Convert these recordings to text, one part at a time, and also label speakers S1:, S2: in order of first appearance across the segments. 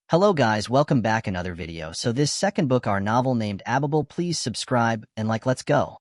S1: Hello guys, welcome back another video. So this second book, our novel named Ababil, please subscribe and let's go.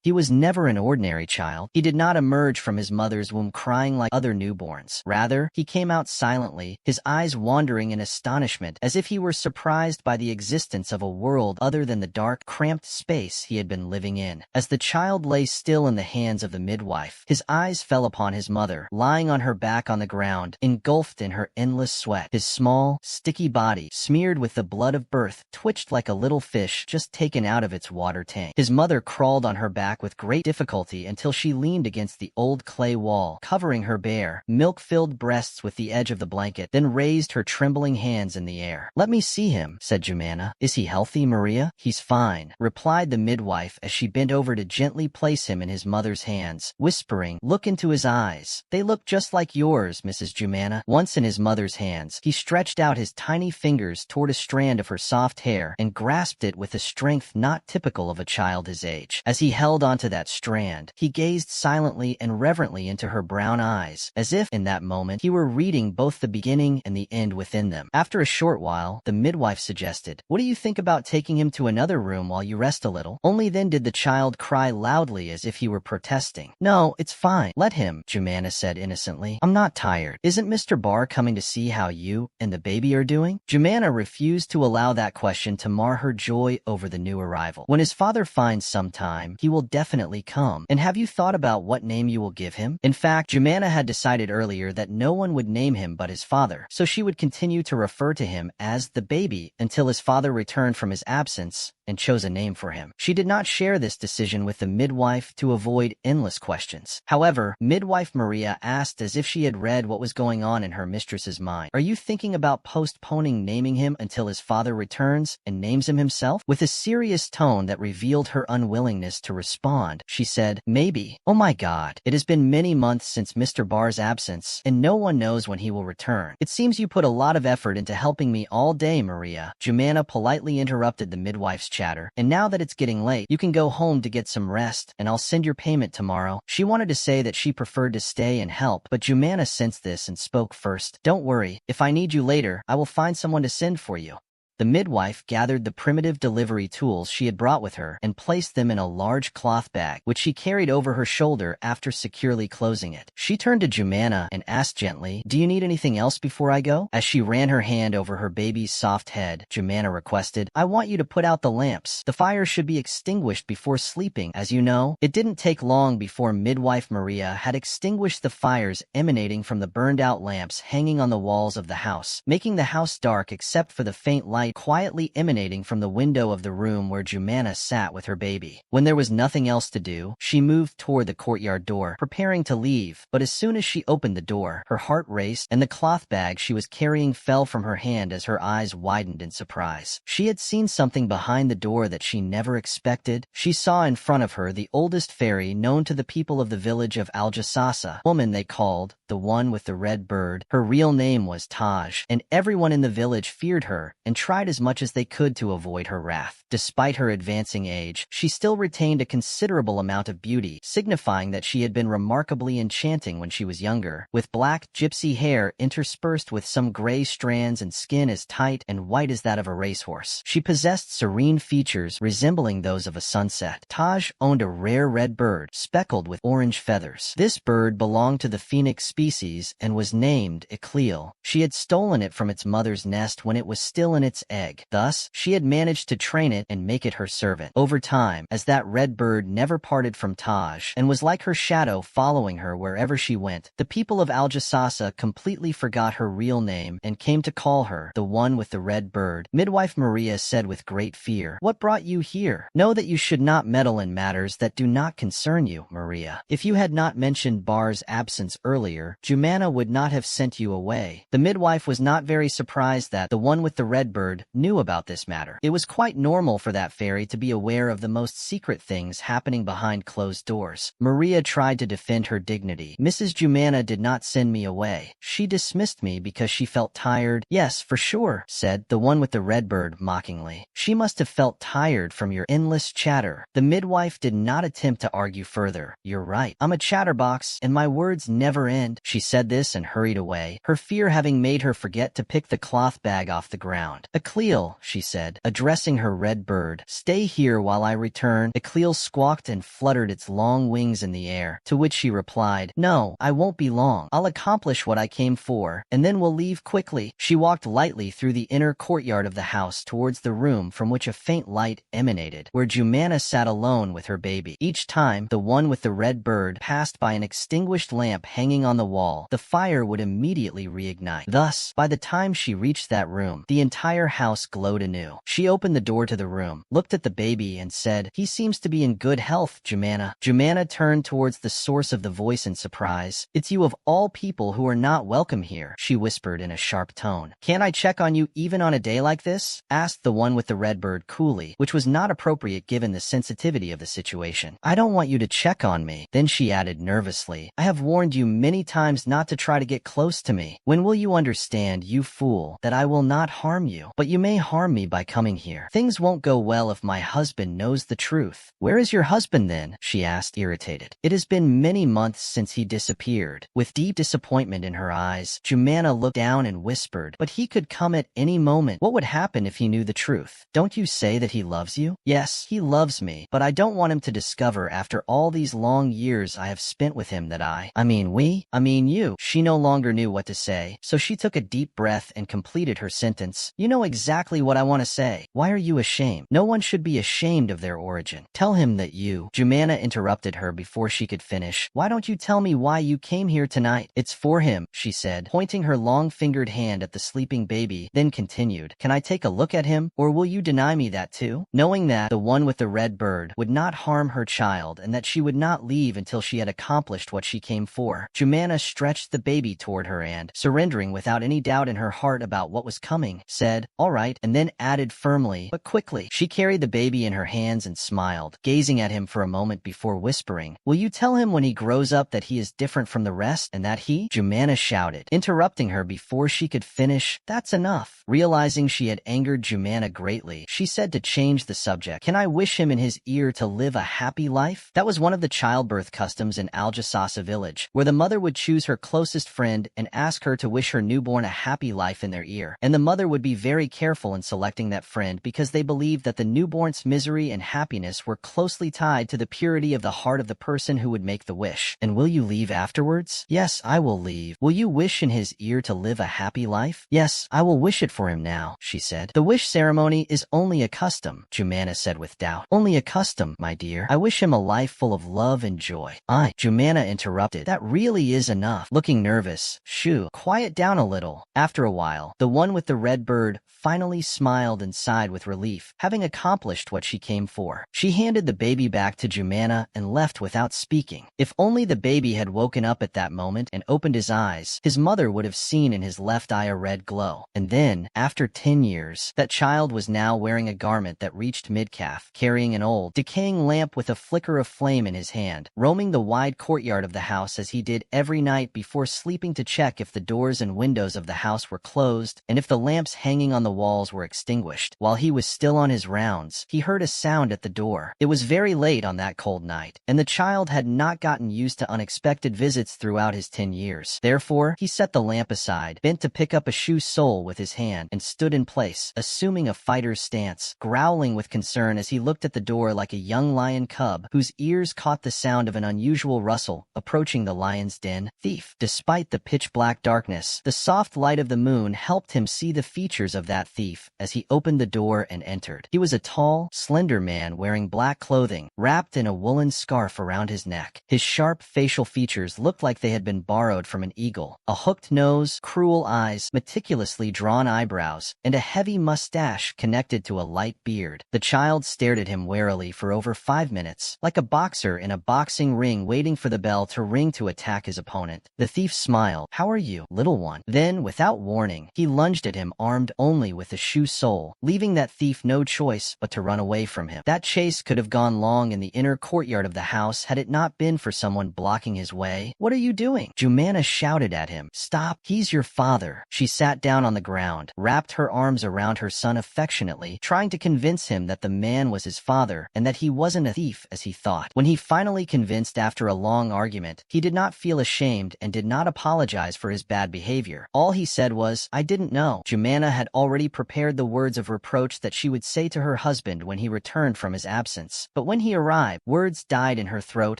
S1: He was never an ordinary child. He did not emerge from his mother's womb crying like other newborns. Rather, he came out silently, his eyes wandering in astonishment, as if he were surprised by the existence of a world other than the dark, cramped space he had been living in. As the child lay still in the hands of the midwife, his eyes fell upon his mother, lying on her back on the ground, engulfed in her endless sweat. His small, sticky body, smeared with the blood of birth, twitched like a little fish just taken out of its water tank. His mother crawled on her back with great difficulty until she leaned against the old clay wall, covering her bare, milk-filled breasts with the edge of the blanket, then raised her trembling hands in the air. "Let me see him," said Jumana. "Is he healthy, Maria?" "He's fine," replied the midwife as she bent over to gently place him in his mother's hands, whispering, "Look into his eyes. They look just like yours, Mrs. Jumana." Once in his mother's hands, he stretched out his tiny fingers toward a strand of her soft hair and grasped it with a strength not typical of a child his age. As he held onto that strand, he gazed silently and reverently into her brown eyes, as if, in that moment, he were reading both the beginning and the end within them. After a short while, the midwife suggested, "What do you think about taking him to another room while you rest a little?" Only then did the child cry loudly as if he were protesting. "No, it's fine. Let him," Jumana said innocently. "I'm not tired. Isn't Mr. Barr coming to see how you and the baby are doing?" Jumana refused to allow that question to mar her joy over the new arrival. "When his father finds some time, he will definitely come. And have you thought about what name you will give him?" In fact, Jumana had decided earlier that no one would name him but his father, so she would continue to refer to him as the baby until his father returned from his absence and chose a name for him. She did not share this decision with the midwife to avoid endless questions. However, midwife Maria asked as if she had read what was going on in her mistress's mind. "Are you thinking about postponing naming him until his father returns and names him himself?" With a serious tone that revealed her unwillingness to respond, she said, "Maybe. Oh my God. It has been many months since Mr. Barr's absence, and no one knows when he will return. It seems you put a lot of effort into helping me all day, Maria." Jumana politely interrupted the midwife's chatter. "And now that it's getting late, you can go home to get some rest, and I'll send your payment tomorrow." She wanted to say that she preferred to stay and help, but Jumana sensed this and spoke first. "Don't worry. If I need you later, I will find someone to send for you." The midwife gathered the primitive delivery tools she had brought with her and placed them in a large cloth bag, which she carried over her shoulder after securely closing it. She turned to Jumana and asked gently, "Do you need anything else before I go?" As she ran her hand over her baby's soft head, Jumana requested, "I want you to put out the lamps. The fire should be extinguished before sleeping, as you know." It didn't take long before midwife Maria had extinguished the fires emanating from the burned-out lamps hanging on the walls of the house, making the house dark except for the faint light quietly emanating from the window of the room where Jumana sat with her baby. When there was nothing else to do, she moved toward the courtyard door, preparing to leave, but as soon as she opened the door, her heart raced, and the cloth bag she was carrying fell from her hand as her eyes widened in surprise. She had seen something behind the door that she never expected. She saw in front of her the oldest fairy known to the people of the village of Al-Jassasa, woman they called the one with the red bird. Her real name was Taj, and everyone in the village feared her and tried as much as they could to avoid her wrath. Despite her advancing age, she still retained a considerable amount of beauty, signifying that she had been remarkably enchanting when she was younger, with black, gypsy hair interspersed with some gray strands and skin as tight and white as that of a racehorse. She possessed serene features resembling those of a sunset. Taj owned a rare red bird, speckled with orange feathers. This bird belonged to the phoenix species and was named Ecleel. She had stolen it from its mother's nest when it was still in its egg. Thus, she had managed to train it and make it her servant. Over time, as that red bird never parted from Taj and was like her shadow following her wherever she went, the people of Al-Jassasa completely forgot her real name and came to call her the one with the red bird. Midwife Maria said with great fear, "What brought you here? Know that you should not meddle in matters that do not concern you, Maria. If you had not mentioned Barr's absence earlier, Jumana would not have sent you away." The midwife was not very surprised that the one with the red bird Redbird, knew about this matter. It was quite normal for that fairy to be aware of the most secret things happening behind closed doors. Maria tried to defend her dignity. Mrs. Jumana did not send me away. She dismissed me because she felt tired. Yes, for sure, said the one with the red bird mockingly. She must have felt tired from your endless chatter. The midwife did not attempt to argue further. You're right. I'm a chatterbox, and my words never end. She said this and hurried away, her fear having made her forget to pick the cloth bag off the ground. Ecleal, she said, addressing her red bird, stay here while I return. Ecleal squawked and fluttered its long wings in the air, to which she replied, no, I won't be long. I'll accomplish what I came for, and then we'll leave quickly. She walked lightly through the inner courtyard of the house towards the room from which a faint light emanated, where Jumana sat alone with her baby. Each time the one with the red bird passed by an extinguished lamp hanging on the wall, the fire would immediately reignite. Thus, by the time she reached that room, the entire house glowed anew. She opened the door to the room, looked at the baby, and said, he seems to be in good health, Jumana. Jumana turned towards the source of the voice in surprise. It's you of all people who are not welcome here, she whispered in a sharp tone. Can't I check on you even on a day like this? Asked the one with the red bird coolly, which was not appropriate given the sensitivity of the situation. I don't want you to check on me. Then she added nervously, I have warned you many times not to try to get close to me. When will you understand, you fool, that I will not harm you? But you may harm me by coming here. Things won't go well if my husband knows the truth. Where is your husband then? She asked, irritated. It has been many months since he disappeared. With deep disappointment in her eyes, Jumana looked down and whispered, but he could come at any moment. What would happen if he knew the truth? Don't you say that he loves you? Yes, he loves me, but I don't want him to discover after all these long years I have spent with him that I mean you. She no longer knew what to say, so she took a deep breath and completed her sentence. You know exactly what I want to say. Why are you ashamed? No one should be ashamed of their origin. Tell him that you... Jumana interrupted her before she could finish. Why don't you tell me why you came here tonight? It's for him, she said, pointing her long-fingered hand at the sleeping baby, then continued. Can I take a look at him, or will you deny me that too? Knowing that the one with the red bird would not harm her child and that she would not leave until she had accomplished what she came for, Jumana stretched the baby toward her and, surrendering without any doubt in her heart about what was coming, said, all right, and then added firmly, but quickly. She carried the baby in her hands and smiled, gazing at him for a moment before whispering, will you tell him when he grows up that he is different from the rest and that he... Jumana shouted, interrupting her before she could finish, that's enough. Realizing she had angered Jumana greatly, she said to change the subject, can I wish him in his ear to live a happy life? That was one of the childbirth customs in Al-Jassasa village, where the mother would choose her closest friend and ask her to wish her newborn a happy life in their ear, and the mother would be very careful in selecting that friend because they believed that the newborn's misery and happiness were closely tied to the purity of the heart of the person who would make the wish. And will you leave afterwards? Yes, I will leave. Will you wish in his ear to live a happy life? Yes, I will wish it for him now, she said. The wish ceremony is only a custom, Jumana said with doubt. Only a custom, my dear. I wish him a life full of love and joy. Jumana interrupted. That really is enough. Looking nervous, shoo, quiet down a little. After a while, the one with the red bird finally smiled and sighed with relief, having accomplished what she came for. She handed the baby back to Jumana and left without speaking. If only the baby had woken up at that moment and opened his eyes, his mother would have seen in his left eye a red glow. And then, after 10 years, that child was now wearing a garment that reached mid-calf, carrying an old, decaying lamp with a flicker of flame in his hand, roaming the wide courtyard of the house as he did every night before sleeping to check if the doors and windows of the house were closed and if the lamps hanging on the walls were extinguished. While he was still on his rounds, he heard a sound at the door. It was very late on that cold night, and the child had not gotten used to unexpected visits throughout his 10 years. Therefore, he set the lamp aside, bent to pick up a shoe sole with his hand, and stood in place, assuming a fighter's stance, growling with concern as he looked at the door like a young lion cub whose ears caught the sound of an unusual rustle approaching the lion's den. Thief. Despite the pitch-black darkness, the soft light of the moon helped him see the features of that thief as he opened the door and entered. He was a tall, slender man wearing black clothing, wrapped in a woolen scarf around his neck. His sharp facial features looked like they had been borrowed from an eagle. A hooked nose, cruel eyes, meticulously drawn eyebrows, and a heavy mustache connected to a light beard. The child stared at him warily for over 5 minutes, like a boxer in a boxing ring waiting for the bell to ring to attack his opponent. The thief smiled. How are you, little one? Then, without warning, he lunged at him armed only alley with the shoe sole, leaving that thief no choice but to run away from him. That chase could have gone long in the inner courtyard of the house had it not been for someone blocking his way. "What are you doing?" Jumana shouted at him. "Stop, he's your father." She sat down on the ground, wrapped her arms around her son affectionately, trying to convince him that the man was his father and that he wasn't a thief as he thought. When he finally convinced after a long argument, he did not feel ashamed and did not apologize for his bad behavior. All he said was, "I didn't know." Jumana had already prepared the words of reproach that she would say to her husband when he returned from his absence. But when he arrived, words died in her throat,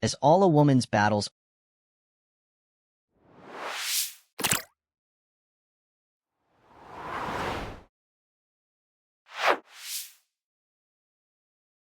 S1: as all a woman's battles